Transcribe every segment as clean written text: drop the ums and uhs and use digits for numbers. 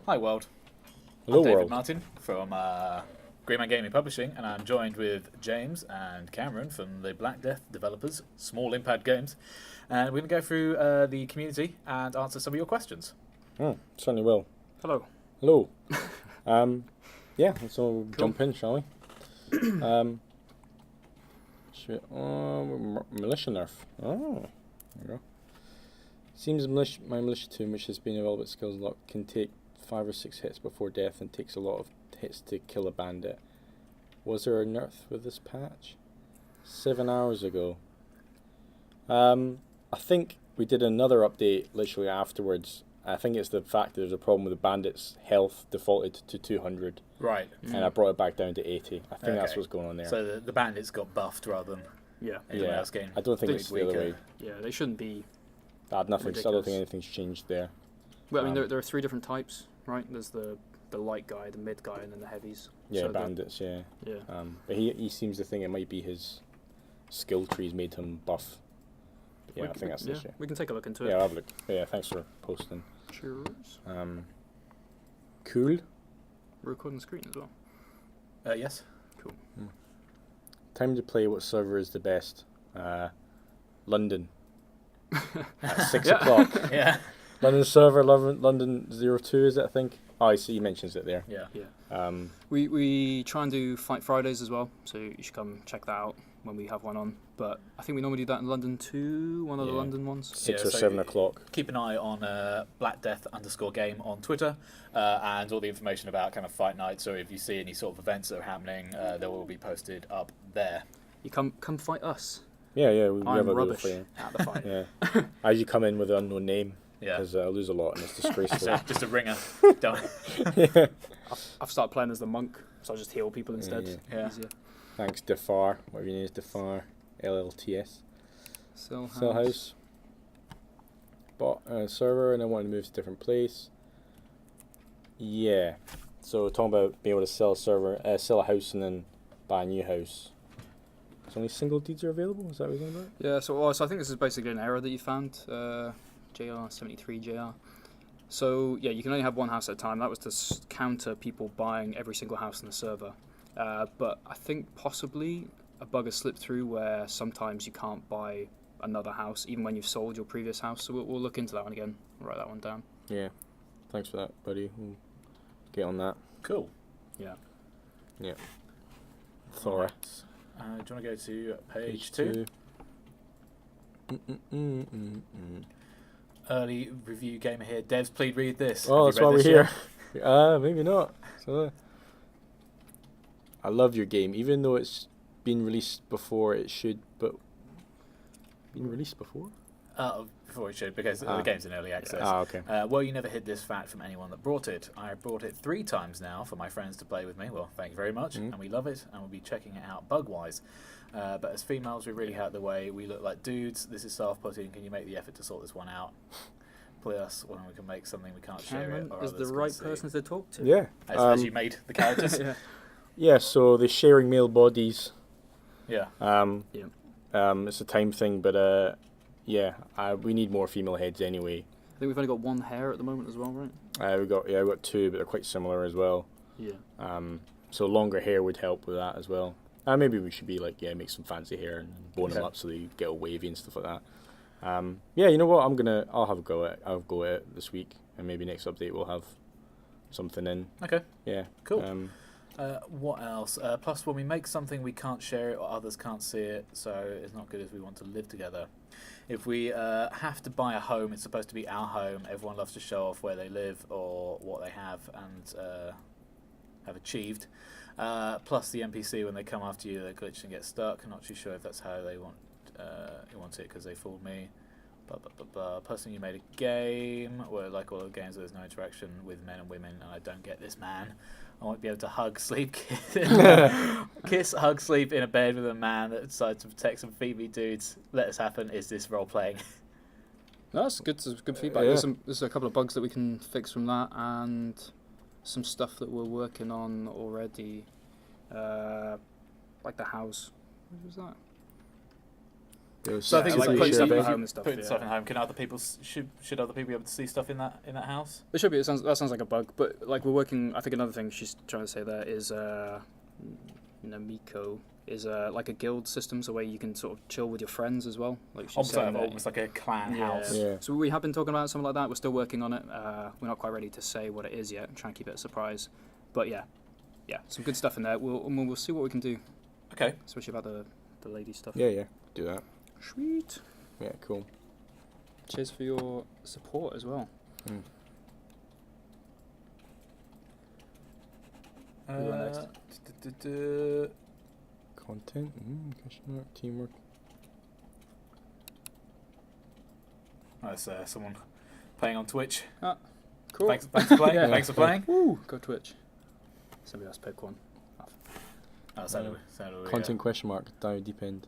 Hi world, Hello, I'm David world. Martin from Greyman Gaming Publishing, and I'm joined with James and Cameron from the Black Death developers, Small Impact Games, and we're going to go through the community and answer some of your questions. Certainly will. Hello. Hello. Yeah, let's all jump in, shall we? Militia nerf. Oh, there you go. Seems my militia 2, which has been a little bit skills lock, can take 5 or 6 hits before death and takes a lot of hits to kill a bandit. Was there a nerf with this patch? 7 hours ago. I think we did another update literally afterwards. I think it's the fact that there's a problem with the bandit's health defaulted to 200. Right. And I brought it back down to 80. I think that's Okay. what's going on there. So the bandits got buffed rather than Yeah. anyone Yeah. else getting. I don't think made it's the other way. weaker. Yeah, they shouldn't be. I don't think Ridiculous. anything's changed there. Well, I mean, Um, there are 3 different types, right? There's the light guy, the mid guy, and then the heavies. Yeah, So bandits, yeah. Yeah. But he seems to think it might be his skill trees made him buff. Yeah, I think that's the issue. We can take a look into Yeah, it. I'll have a look. Yeah, thanks for posting. Cheers. Cool. We're recording the screen as well. Yes. Cool. Time to play what server is the best. London. At 6 Yeah. o'clock. Yeah. London server, London 02, is it, I think? Oh, I see, he mentions it there. Yeah. Yeah. We try and do Fight Fridays as well, so you should come check that out when we have one on. But I think we normally do that in London too, one of the Yeah. London ones. 6 Yeah, or so 7 o'clock. Keep an eye on blackdeath_game on Twitter, and all the information about kind of fight nights. So if you see any sort of events that are happening, they will be posted up there. You come fight us. Yeah, we I'm have a little rubbish for you. at the fight. Yeah. As you come in with an unknown name, Yeah. because I lose a lot and it's disgraceful. So just a ringer. Don't. Yeah. I've started playing as the monk, so I just heal people instead. Yeah. Easier. Thanks, Defar. Whatever your name is, Defar. LLTS. Cell House. Bought a server and I wanted to move to a different place. Yeah. So talking about being able to sell a house and then buy a new house. So only single deeds are available? Is that what you're talking about? Yeah, so I think this is basically an error that you found, JR73JR. So, yeah, you can only have one house at a time. That was to counter people buying every single house in the server. But I think possibly a bug has slipped through where sometimes you can't buy another house, even when you've sold your previous house. So we'll look into that one again. I'll write that one down. Yeah. Thanks for that, buddy. We'll get on that. Cool. Yeah. Thora. Do you want to go to page 2? Early review gamer here. Devs, please read this. Oh, Have that's you why read we're this here. yet? Maybe not. So, I love your game, even though it's been released before it should, but been released before? Before it should, because the game's in early access. Okay. Well, you never hid this fact from anyone that brought it. I brought it 3 times now for my friends to play with me. Well, thank you very much, and we love it, and we'll be checking it out bug-wise. But as females, we really out the way. We look like dudes. This is self-putting. Can you make the effort to sort this one out? Plus, when we can make something we can't share Cameron it. Or is others the can right see. person to talk to. Yeah. As you made the characters. Yeah. Yeah, so the sharing male bodies. Yeah. It's a time thing, but we need more female heads anyway. I think we've only got one hair at the moment as well, right? We got 2, but they're quite similar as well. Yeah. So longer hair would help with that as well. Maybe we should be make some fancy hair and bone them up so they get all wavy and stuff like that. You know what? I'll have a go at it this week, and maybe next update we'll have something in. Okay. Yeah. Cool. What else? Plus, when we make something, we can't share it or others can't see it, so it's not good if we want to live together. If we have to buy a home, it's supposed to be our home. Everyone loves to show off where they live or what they have and have achieved. Plus, the NPC, when they come after you, they glitch and get stuck. I'm not too sure if that's how they want it because they fooled me. Person, you made a game where, like all the games, there's no interaction with men and women, and I don't get this, man. I won't be able to hug, sleep, kiss, hug, sleep in a bed with a man that decides to protect some Phoebe dudes. Let this happen. Is this role playing? No, that's good. That's good feedback. Yeah. There's a couple of bugs that we can fix from that, and some stuff that we're working on already, like the house. What was that? So I think like it's putting stuff putting at home and stuff. putting Yeah. stuff in home. Can other people should other people be able to see stuff in that house? It should be. That sounds like a bug, but like we're working. I think another thing she's trying to say there is Namiko is like a guild system, so where you can sort of chill with your friends as well. Like she's saying that- Almost like a clan house. Yeah. So we have been talking about something like that. We're still working on it. We're not quite ready to say what it is yet. I'm trying to keep it a surprise. But yeah, some good stuff in there. We'll see what we can do, Okay. especially about the lady stuff. Yeah, do that. Sweet. Yeah, cool. Cheers for your support as well. Mm. Who are next? Content, question mark, teamwork. That's someone playing on Twitch. Cool. Thanks for playing. Yeah. Thanks for playing. Woo! Go Twitch. Somebody else pick one. Oh, Content question mark, down deep end.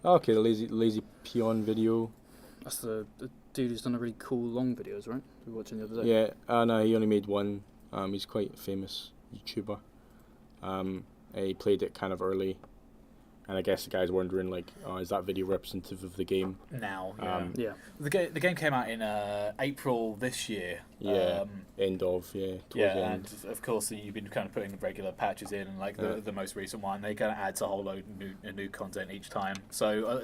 Okay, the lazy peon video. That's the dude who's done a really cool long videos, right? We were watching the other day. Yeah, no, he only made one. He's quite a famous YouTuber. He played it kind of early, and I guess the guy's wondering like, oh, is that video representative of the game? Now, Yeah. the game came out in April this year. Yeah, end of towards the and end. of course you've been kind of putting regular patches in, and like the most recent one, they kind of adds a whole load of new content each time. So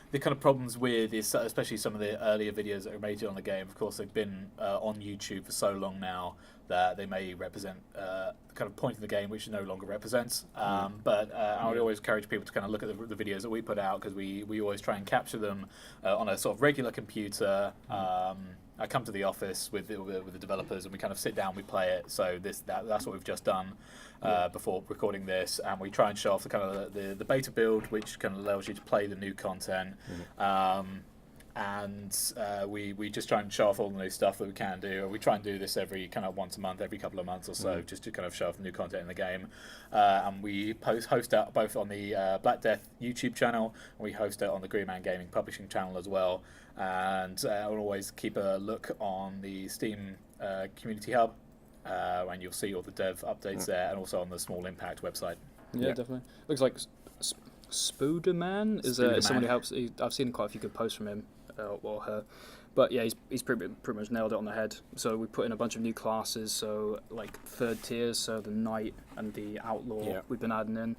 the kind of problems with is, especially some of the earlier videos that are made on the game. Of course, they've been on YouTube for so long now that they may represent the kind of point of the game which no longer represents. But I would always encourage people to kind of look at the videos that we put out, because we always try and capture them on a sort of regular computer. I come to the office with the developers, and we kind of sit down, we play it. So that's what we've just done before recording this, and we try and show off the kind of the beta build, which kind of allows you to play the new content. And we just try and show off all the new stuff that we can do. We try and do this every kind of once a month, every couple of months or so, just to kind of show off the new content in the game. And we host it both on the Black Death YouTube channel, and we host it on the Green Man Gaming publishing channel as well. And we'll always keep a look on the Steam Community Hub, and you'll see all the dev updates there, and also on the Small Impact website. Yeah, definitely. Looks like Spooderman is someone who helps. I've seen quite a few good posts from him or her, but yeah, he's pretty much nailed it on the head. So we put in a bunch of new classes, so like third tiers, so the knight and the outlaw we've been adding in.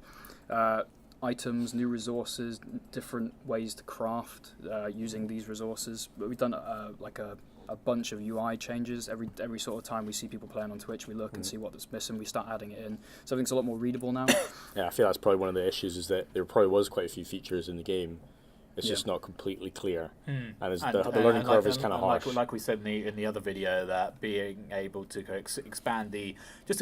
Items, new resources, different ways to craft using these resources. But we've done like a bunch of UI changes. Every sort of time we see people playing on Twitch, we look and see what's missing. We start adding it in. So everything's a lot more readable now. Yeah, I feel that's probably one of the issues, is that there probably was quite a few features in the game. It's just not completely clear, and the learning curve is kind of harsh. Like we said in the other video, that being able to expand the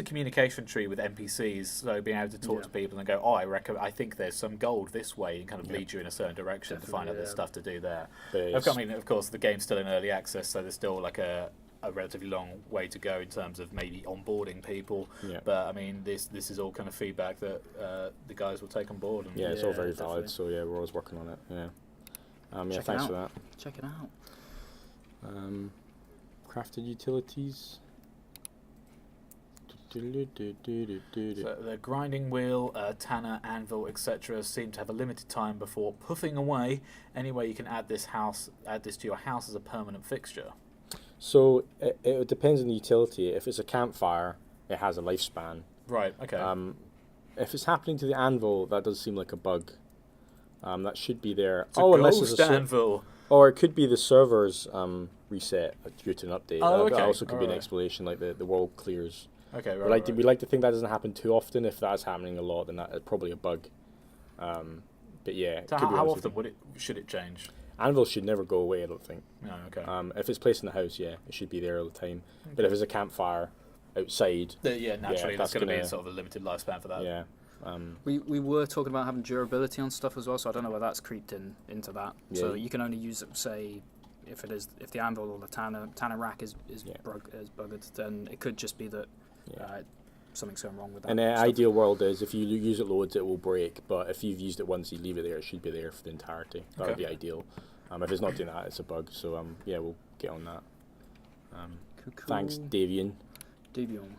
communication tree with NPCs, so being able to talk to people and go, oh, I think there's some gold this way, and kind of lead you in a certain direction to find out there's stuff to do there. I mean, of course, the game's still in early access, so there's still like a relatively long way to go in terms of maybe onboarding people. But I mean, this is all kind of feedback that the guys will take on board. And it's all very valid. So we're always working on it. Thanks for that. Check it out. Crafted utilities. So the grinding wheel, tanner, anvil, etc. seem to have a limited time before puffing away. Anyway, you can add this to your house as a permanent fixture. So it depends on the utility. If it's a campfire, it has a lifespan. Right. Okay. If it's happening to the anvil, that does seem like a bug. That should be there. It's unless it's a anvil. Or it could be the servers reset due to an update. Oh, okay. That also could be an explanation, like the world clears. Okay, right. We like to think that doesn't happen too often. If that's happening a lot, then that's probably a bug. But yeah. So how often should it change? Anvil should never go away, I don't think. No, okay. If it's placed in the house, it should be there all the time. Okay. But if it's a campfire outside, naturally that's going to be sort of a limited lifespan for that. Yeah. We were talking about having durability on stuff as well, so I don't know where that's creeped into that. Yeah. So you can only use it, say, if the anvil or the tanner rack is buggered, then it could just be that something's going wrong with that. And the ideal world is if you use it loads, it will break. But if you've used it once, you leave it there, it should be there for the entirety. That would be ideal. If it's not doing that, it's a bug. So we'll get on that. Cool. Thanks, Davian. Davion.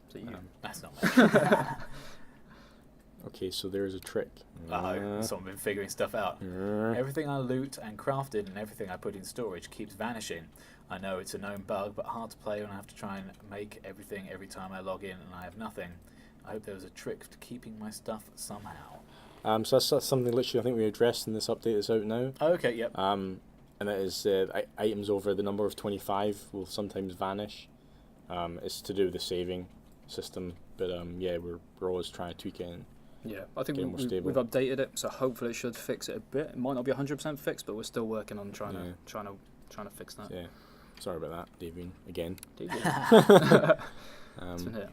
Is it you? That's not me. Okay, so there's a trick. Oh, someone been figuring stuff out. Uh, Everything I loot and crafted and everything I put in storage keeps vanishing. I know it's a known bug, but hard to play when I have to try and make everything every time I log in and I have nothing. I hope there was a trick to keeping my stuff somehow. so that's something literally I think we addressed in this update that's out now. Oh, okay, yep. And that is items over the number of 25 will sometimes vanish. It's to do with the saving system, but yeah, we're always trying to tweak it. Yeah, I think Get it more stable. we've updated it, so hopefully it should fix it a bit. It might not be 100% fixed, but we're still working on trying to fix that. Yeah, sorry about that, Davian, again.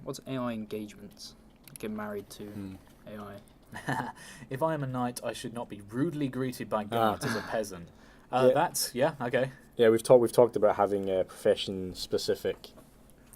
What's AI engagements? Get married to AI. If I am a knight, I should not be rudely greeted by guards as a peasant. Yeah. That's, yeah, okay. Yeah, we've talked about having a profession specific.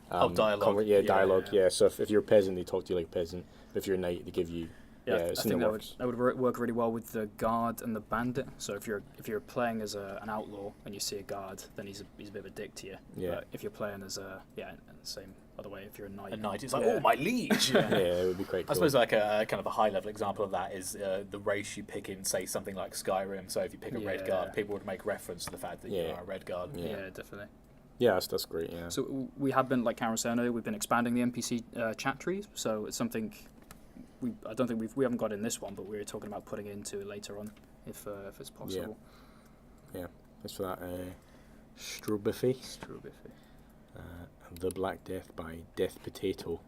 Dialogue. Dialogue. Yeah. So if you're a peasant, they talk to you like a peasant. If you're a knight, they give you. I it's in think the works. that would work really well with the guard and the bandit. So if you're playing as an outlaw and you see a guard, then he's a bit of a dick to you. Yeah. But if you're playing as and same other way, if you're a knight. A knight is like, oh, my liege! Yeah, it would be quite cool. I suppose like a kind of a high level example of that is the race you pick in, say, something like Skyrim. So if you pick a red guard, people would make reference to the fact that you are a red guard. Yeah, definitely. Yeah, that's great, yeah. So we have been, like Cameron said earlier, we've been expanding the NPC chat trees, so it's something I don't think we haven't got in this one, but we're talking about putting it into later on if it's possible. Yeah, thanks for that. Strobiffy. The Black Death by Death Potato.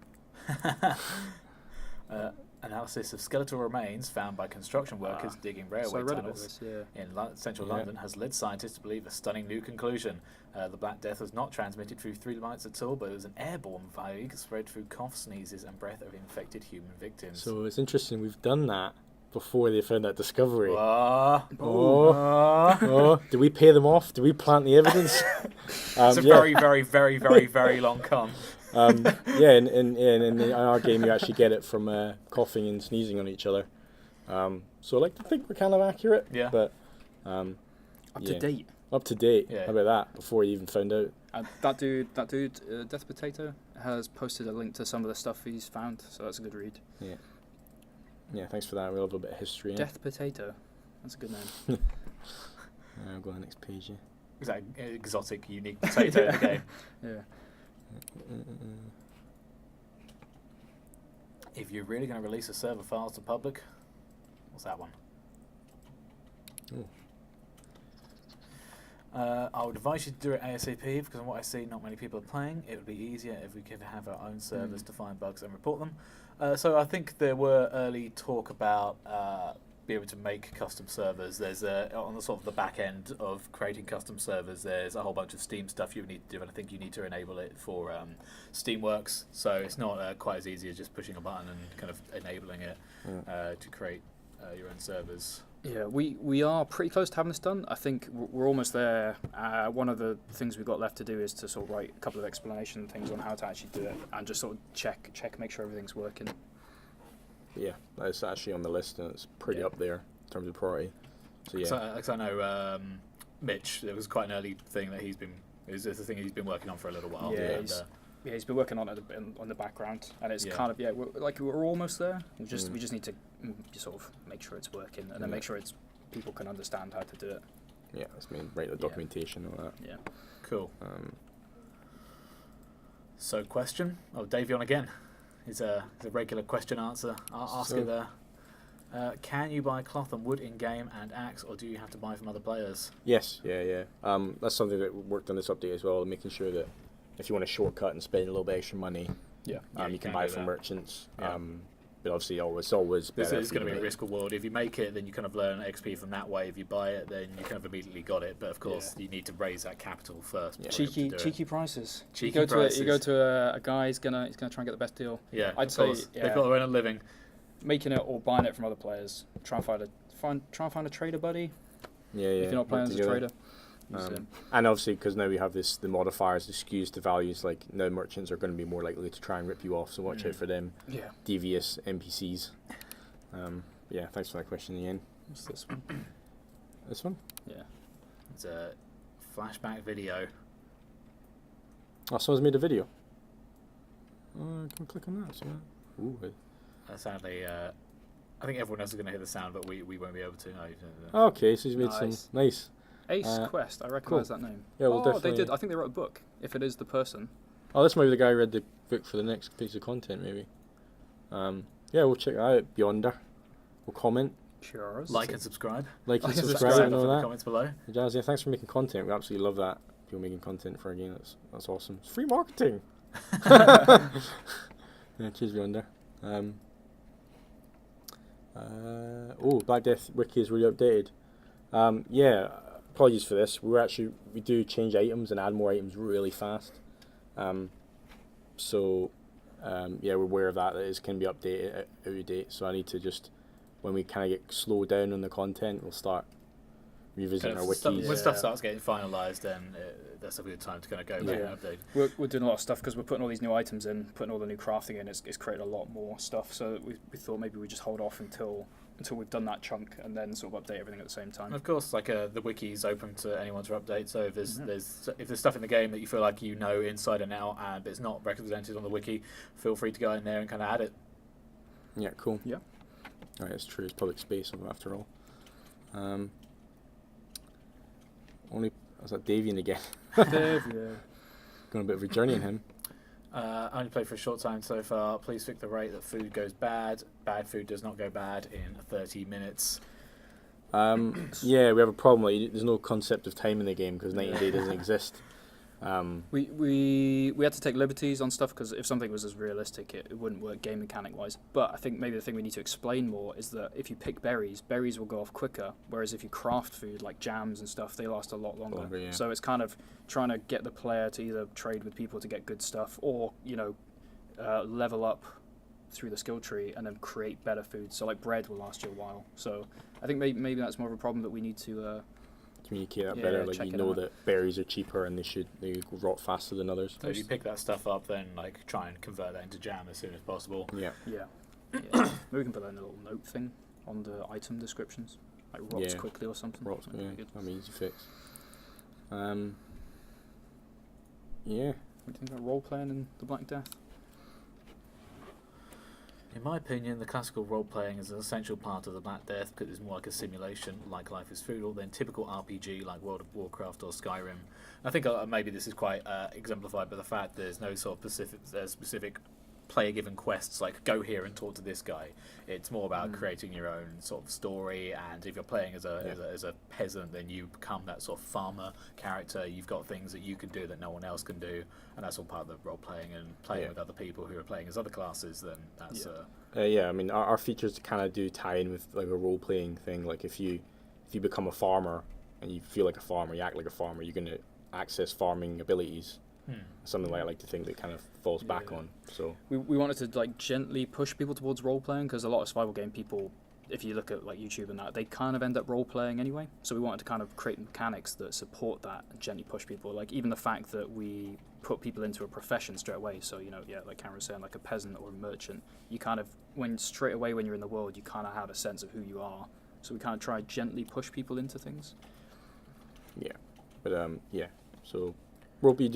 Analysis of skeletal remains found by construction workers digging railway tunnels in central London has led scientists to believe a stunning new conclusion. The Black Death was not transmitted through 3 lights at all, but it was an airborne vague spread through coughs, sneezes, and breath of infected human victims. So it's interesting, we've done that before they found that discovery. Did we pay them off? Did we plant the evidence? It's a very, very, very, very, very long con. In our game you actually get it from coughing and sneezing on each other. So I like to think we're kind of accurate. Yeah. But Up to date. Yeah. How about that? Before you even found out. That dude, Death Potato, has posted a link to some of the stuff he's found, so that's a good read. Yeah. Yeah, thanks for that. We love a bit of history. Death Potato. That's a good name. I'll go on the next page. Yeah. Is that exotic, unique potato in the game? Yeah. If you're really going to release a server files to public, what's that one? Ooh. I would advise you to do it ASAP because from what I see, not many people are playing. It would be easier if we could have our own servers to find bugs and report them. So I think there were early talk about be able to make custom servers. There's on the sort of the back end of creating custom servers, there's a whole bunch of Steam stuff you need to do, and I think you need to enable it for Steamworks. So it's not quite as easy as just pushing a button and kind of enabling it to create your own servers. Yeah, we are pretty close to having this done. I think we're almost there. One of the things we've got left to do is to sort of write a couple of explanation things on how to actually do it, and just sort of check, make sure everything's working. Yeah, that's actually on the list, and it's pretty up there in terms of priority. So yeah. Because I know Mitch, it was quite an early thing that he's been working on for a little while. Yeah, he's been working on it on the background, and it's kind of we're almost there. We just need to sort of make sure it's working, and then make sure people can understand how to do it. Yeah, that's write the documentation and all that. Yeah, cool. So question, Davion again. It's a regular question answer. I'll ask it there. Can you buy cloth and wood in game and axe, or do you have to buy from other players? Yes, yeah. That's something that worked on this update as well, making sure that if you want to shortcut and spend a little bit extra money, you can buy from merchants. Yeah. But obviously, it's always better. It's going to be risk reward. If you make it, then you kind of learn XP from that way. If you buy it, then you kind of immediately got it. But of course, you need to raise that capital first. Yeah. Cheeky prices. Cheeky prices. You go to a guy. He's gonna try and get the best deal. Yeah, I'd say they've got to earn a living. Making it or buying it from other players. Try and find a trader buddy. Yeah. If you're not playing as a trader. And obviously, because now we have the modifiers, the skews to values, like now merchants are going to be more likely to try and rip you off, so watch out for them. Yeah. Devious NPCs. Thanks for that question, Ian. What's this one? This one? Yeah. It's a flashback video. Oh, someone's made a video. Can we click on that? Ooh. Sadly, I think everyone else is going to hear the sound, but we won't be able to. No, Okay, so he's made some Nice. nice. Ace Quest, I recognise that name. Yeah, we'll oh, definitely. they did. I think they wrote a book. If it is the person. Oh, this might be the guy who read the book for the next piece of content, maybe. Yeah, we'll check it out. Beyonder. We'll comment, Sure. like and subscribe. like and Like and subscribe, subscribe and all in the that. comments below. Jazz, yeah, thanks for making content. We absolutely love that. People making content for our game. That's awesome. It's free marketing. Yeah, cheers, Beyonder. Black Death Wiki is really updated. Yeah, apologies for this. We do change items and add more items really fast. Yeah, we're aware of that. That it can be updated out of date. So I need to just, when we kind of get slowed down on the content, we'll start revisiting our wikis. When stuff starts getting finalised, then that's a good time to kind of go back and update. We're doing a lot of stuff because we're putting all these new items in, putting all the new crafting in. It's created a lot more stuff. So we thought maybe we just hold off until we've done that chunk and then sort of update everything at the same time. And of course, like the wiki's open to anyone to update. So if there's stuff in the game that you feel like you know inside and out, but it's not represented on the wiki, feel free to go in there and kind of add it. Yeah, cool. Yeah. All right, it's true. It's public space after all. Was that Davian again? Dave, yeah. Going a bit of a journey in him. Only played for a short time so far. Please fix the rate that food goes bad. Bad food does not go bad in 30 minutes. Yeah, we have a problem. Like, there's no concept of time in the game because 90 day doesn't exist. We had to take liberties on stuff because if something was as realistic, it wouldn't work game mechanic wise. But I think maybe the thing we need to explain more is that if you pick berries will go off quicker, whereas if you craft food like jams and stuff, they last a lot longer. Yeah. So it's kind of trying to get the player to either trade with people to get good stuff, or level up through the skill tree and then create better food. So like bread will last you a while. So I think maybe that's more of a problem that we need to. Communicate that Yeah, better. Like check you it know out. that berries are cheaper and they rot faster than others. So if you pick that stuff up, then like try and convert that into jam as soon as possible. Yeah. Yeah. Maybe we can put that in a little note thing on the item descriptions, like rots Yeah. quickly or something. Rots, That'd be yeah. good. That'd be easy fix. Yeah. What do you think about role playing in the Black Death? In my opinion, the classical role-playing is an essential part of the Black Death because it's more like a simulation, like Life is Feudal, than typical RPG like World of Warcraft or Skyrim. I think maybe this is quite exemplified by the fact there's no sort of specific player-given quests like go here and talk to this guy. It's more about creating your own sort of story, and if you're playing as a peasant, then you become that sort of farmer character. You've got things that you can do that no one else can do, and that's all part of the role-playing and playing with other people who are playing as other classes. Then that's Yeah, I mean, our features kind of do tie in with like a role-playing thing. Like if you become a farmer and you feel like a farmer, you act like a farmer, you're going to access farming abilities. Something like I like to think that kind of falls back on. So we wanted to like gently push people towards role playing because a lot of survival game people, if you look at like YouTube and that, they kind of end up role playing anyway. So we wanted to kind of create mechanics that support that and gently push people. Like even the fact that we put people into a profession straight away. So like Cameron was saying, like a peasant or a merchant, you kind of straight away when you're in the world, you kind of have a sense of who you are. So we kind of try gently push people into things. yeah, but so role you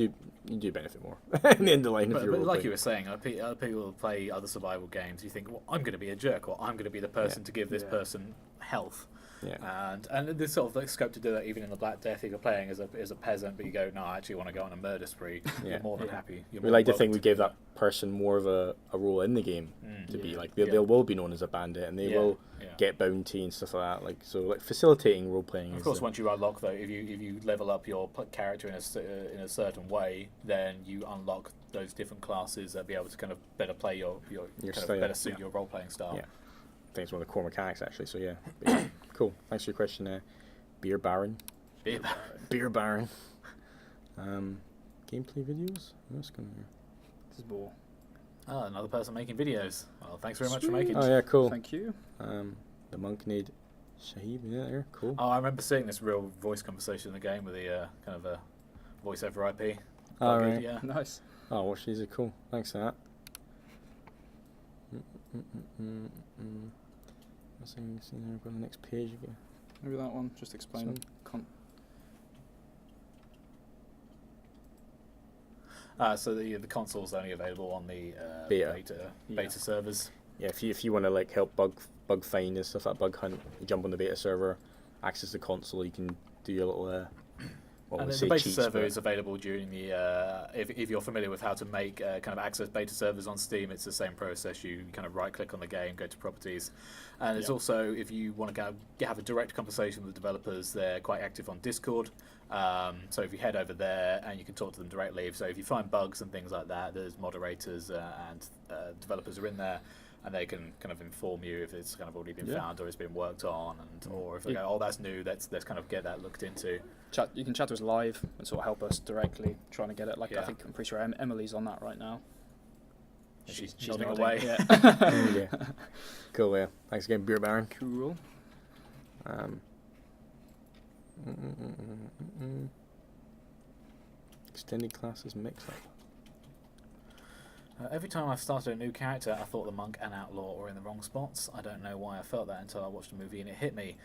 do benefit more in the end of the line if But you're like role-playing. you were saying, other people play other survival games. You think, well, I'm going to be a jerk, or I'm going to be the person to give this person health. Yeah. And there's sort of like scope to do that even in the Black Death. If you're playing as a peasant, but you go, no, I actually want to go on a murder spree. You're more than happy. We like to think we gave that person more of a role in the game to be like they will be known as a bandit and they will get bounty and stuff like that. Like so, like facilitating role playing. Of course, once you unlock though, if you level up your character in a certain way, then you unlock those different classes that be able to kind of better play your kind of style. better suit your role playing style. Yeah. I think it's one of the core mechanics actually. So yeah, but yeah, cool. Thanks for your question, Beer Baron. Beer Baron. Gameplay videos. What's going on here? This is more. Another person making videos. Well, thanks very much for making. Oh yeah, cool. Thank you. The Monknade Shahib, yeah, there, cool. Oh, I remember seeing this real voice conversation in the game with the kind of a voice over IP. Oh, Quite right. good, yeah. Nice. Oh, watch these are cool. Thanks for that. I think I've got the next page again. Maybe that one. Just explain. So the console's only available on the Beta beta servers. Yeah, if you want to like help bug bug find and stuff like bug hunt. You jump on the beta server, access the console. You can do your little. And the beta server is available during the. If you're familiar with how to make kind of access beta servers on Steam, it's the same process. You kind of right click on the game, go to properties, and it's also, if you want to have a direct conversation with the developers, they're quite active on Discord. So if you head over there and you can talk to them directly. So if you find bugs and things like that, there's moderators and developers are in there. And they can kind of inform you if it's kind of already been found or it's been worked on, or if they go, oh, that's new, let's kind of get that looked into. You can chat to us live and sort of help us directly trying to get it. Like I think I'm pretty sure Emily's on that right now. She's nodding away. Yeah. Yeah. Cool. Yeah. Thanks again, Beer Baron. Cool. Extended classes mix up. Every time I've started a new character, I thought the monk and outlaw were in the wrong spots. I don't know why I felt that until I watched a movie and it hit me.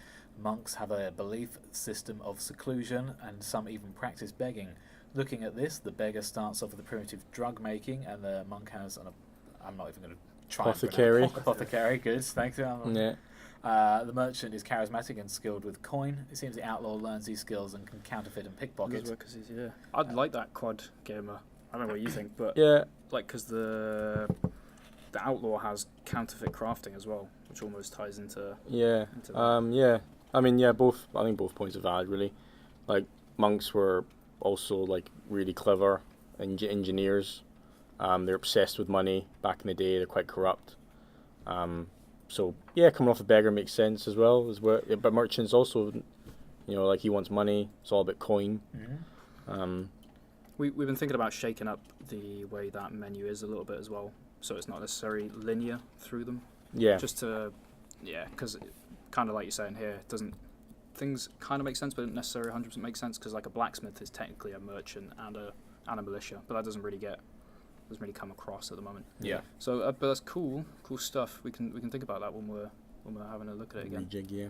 Monks have a belief system of seclusion, and some even practice begging. Looking at this, the beggar starts off with a primitive drug making, and the monk has I'm not even going to try. Apothecary. Apothecary, good, thanks. Yeah. The merchant is charismatic and skilled with coin. It seems the outlaw learns these skills and can counterfeit and pickpocket. I'd like that quad gamer. I don't know what you think, but yeah, like because the outlaw has counterfeit crafting as well, which almost ties into yeah. I mean, both. I think both points are valid, really. Like monks were also like really clever engineers. They're obsessed with money. Back in the day, they're quite corrupt. So yeah, coming off a beggar makes sense as well. But merchants also, like he wants money. It's all about coin. Mm-hmm. We've been thinking about shaking up the way that menu is a little bit as well, so it's not necessarily linear through them. Yeah. Just to, because kind of like you're saying here, things kind of make sense, but don't necessarily 100% make sense, because like a blacksmith is technically a merchant and a militia, but that doesn't really come across at the moment. Yeah. So, but that's cool stuff. We can think about that when we're having a look at it again. Rejig, yeah.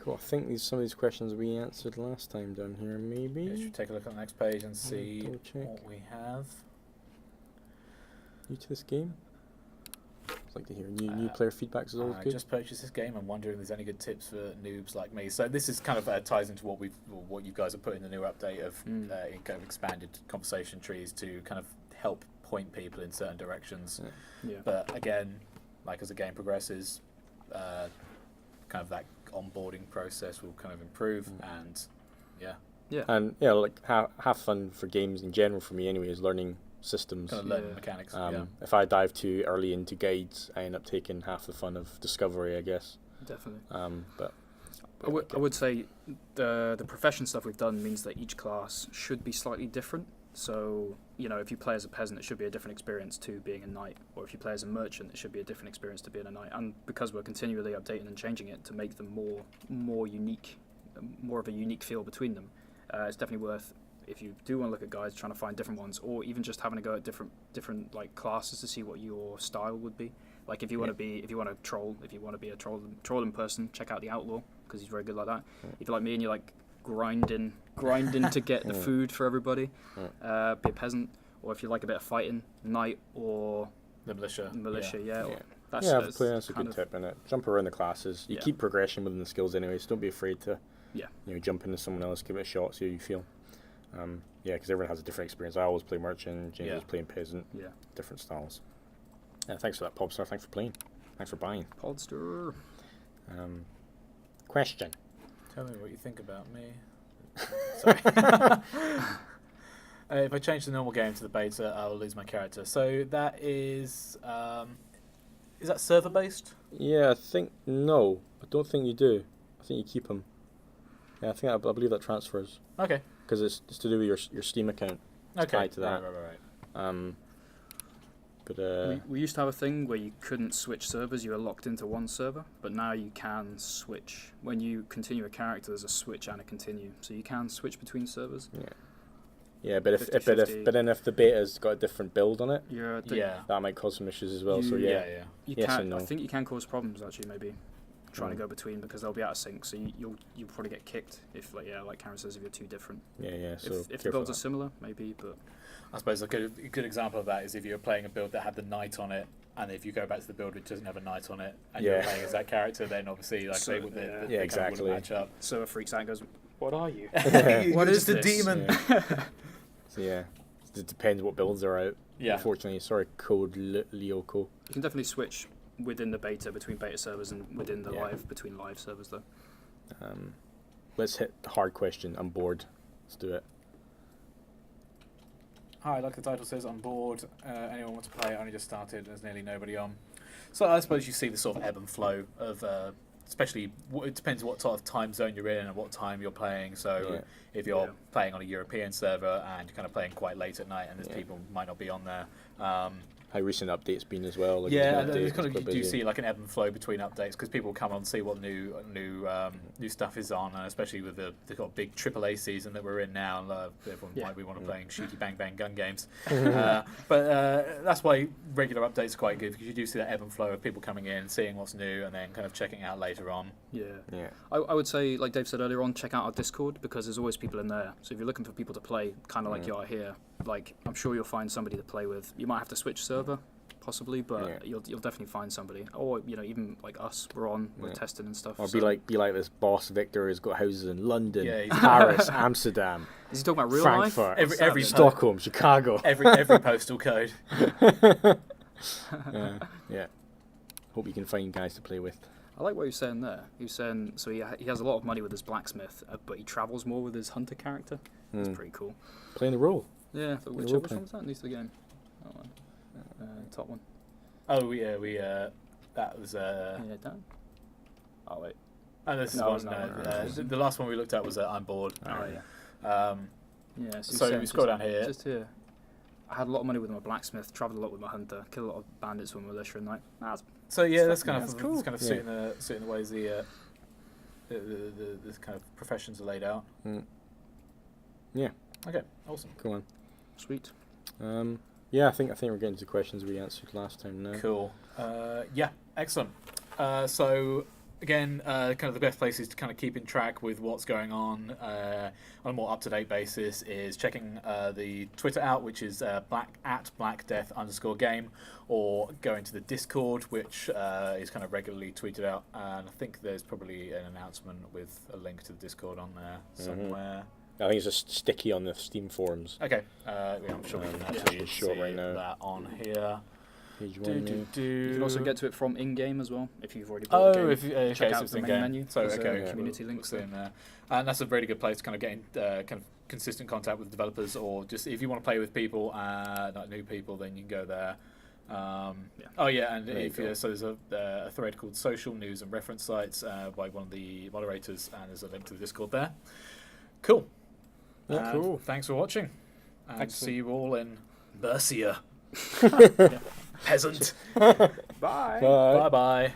Cool. I think some of these questions we answered last time down here, maybe. Yeah, should we take a look at the next page and see double-check. what we have? New to this game? I'd like to hear new player feedback is always I good. just purchased this game. I'm wondering if there's any good tips for noobs like me. So this is kind of ties into what you guys have put in the new update of kind of expanded conversation trees to kind of help point people in certain directions. Yeah. But again, like as the game progresses, kind of that onboarding process will kind of improve, and And like have fun for games in general for me anyway is learning systems. kind of learning mechanics. If I dive too early into guides, I end up taking half the fun of discovery, I guess. Definitely. But I would say the profession stuff we've done means that each class should be slightly different. So, if you play as a peasant, it should be a different experience to being a knight. Or if you play as a merchant, it should be a different experience to being a knight. And because we're continually updating and changing it to make them more unique, more of a unique feel between them, it's definitely worth, if you do want to look at guides, trying to find different ones, or even just having a go at different like classes to see what your style would be. Like if you want to be a trolling person, check out the outlaw because he's very good like that. If you're like me and you're like grinding to get the food for everybody, be a peasant. Or if you like a bit of fighting, knight or the militia. That's a good tip, innit? Jump around the classes. You keep progression within the skills anyway, so don't be afraid to jump into someone else, give it a shot, see how you feel. Because everyone has a different experience. I always play merchant, James is playing peasant. Different styles. Thanks for that, Popstar. Thanks for playing. Thanks for buying. Podster. Question. Tell me what you think about me. Sorry. If I change the normal game to the beta, I will lose my character. So that is that server based? Yeah, I don't think you do. I think you keep them. Yeah, I believe that transfers. Okay. Because it's to do with your Steam account. It's tied to that. Right. But we used to have a thing where you couldn't switch servers, you were locked into one server, but now you can switch. When you continue a character, there's a switch and a continue, so you can switch between servers. Yeah, but if the beta's got a different build on it, that might cause some issues as well. You yes can, and no. I think you can cause problems actually, maybe. trying to go between because they'll be out of sync. So you'll probably get kicked if like Karen says if you're too different. Yeah. So If the builds are similar, maybe, but I suppose a good example of that is if you're playing a build that had the knight on it, and if you go back to the build which doesn't have a knight on it, and you're playing as that character, then obviously like So, they would yeah. they exactly. kind of wouldn't match up. Server freaks out and goes, "What are you? What is is the this?" demon? So it depends what builds are out. Yeah. Unfortunately, sorry, code Lyoko. You can definitely switch within the beta between beta servers and within the between live servers though. Let's hit the hard question. I'm bored. Let's do it. Hi, like the title says, on board. Anyone want to play? Only just started. There's nearly nobody on. So I suppose you see the sort of ebb and flow of, especially it depends what sort of time zone you're in and what time you're playing. So if you're playing on a European server and you're kind of playing quite late at night, and there's people might not be on there. How recent updates been as well? Like Yeah, there's and updates, kind of quite you do busy. see like an ebb and flow between updates because people come on and see what new stuff is on, and especially with the kind of big AAA season that we're in now, everyone might be want to playing shooty bang bang gun games. But that's why regular updates are quite good because you do see that ebb and flow of people coming in, seeing what's new, and then kind of checking it out later on. Yeah. Yeah. I would say, like Dave said earlier on, check out our Discord because there's always people in there. So if you're looking for people to play, kind of like you are here, like I'm sure you'll find somebody to play with. You might have to switch server, possibly, but you'll definitely find somebody. Or even like us, we're testing and stuff. Or so. be like this boss Victor who's got houses in London, Yeah, Paris, Amsterdam, Is he talking about real Frankfurt, life? Every Stockholm, Chicago. every postal code. Yeah. Hope you can find guys to play with. I like what you're saying there. You're saying so he has a lot of money with his blacksmith, but he travels more with his hunter character. That's pretty cool. Playing the role. Yeah, but which role one play. was that? News to the game. That one. Top one. Oh, we that was Yeah, Dan. Oh wait. oh, this is No, one. it's not. The last one we looked at was I'm bored. Oh yeah. Yeah. So you're we scroll down saying- here. Just here. I had a lot of money with my blacksmith, travelled a lot with my hunter, killed a lot of bandits with my militia, and like, So yeah, that's Yeah, kind that's of cool. that's kind of suiting the ways the kind of professions are laid out. Yeah. Okay, awesome. Go on. sweet. Yeah, I think we're getting to the questions we answered last time now. Cool. Yeah, excellent. So again, kind of the best places to kind of keep in track with what's going on a more up-to-date basis is checking the Twitter out, which is @blackdeath_game, or going to the Discord, which is kind of regularly tweeted out. And I think there's probably an announcement with a link to the Discord on there somewhere. I think it's just sticky on the Steam forums. Okay, yeah, I'm sure we can Yeah. actually It's short see right now. that on here. Page 1 now. You can also get to it from in-game as well if you've already bought the game. If okay, Check so out it's the in main game. menu. So There's okay, a community link it's in there, and that's a really good place to kind of get in kind of consistent contact with developers, or just if you want to play with people, like new people, then you can go there. Oh yeah, and There you if go. so, there's a thread called Social News and Reference Sites by one of the moderators, and there's a link to the Discord there. Cool. Yeah, And cool. Thanks for watching, and Excellent. see you all in Bercia. Peasant. Bye. Bye. Bye bye.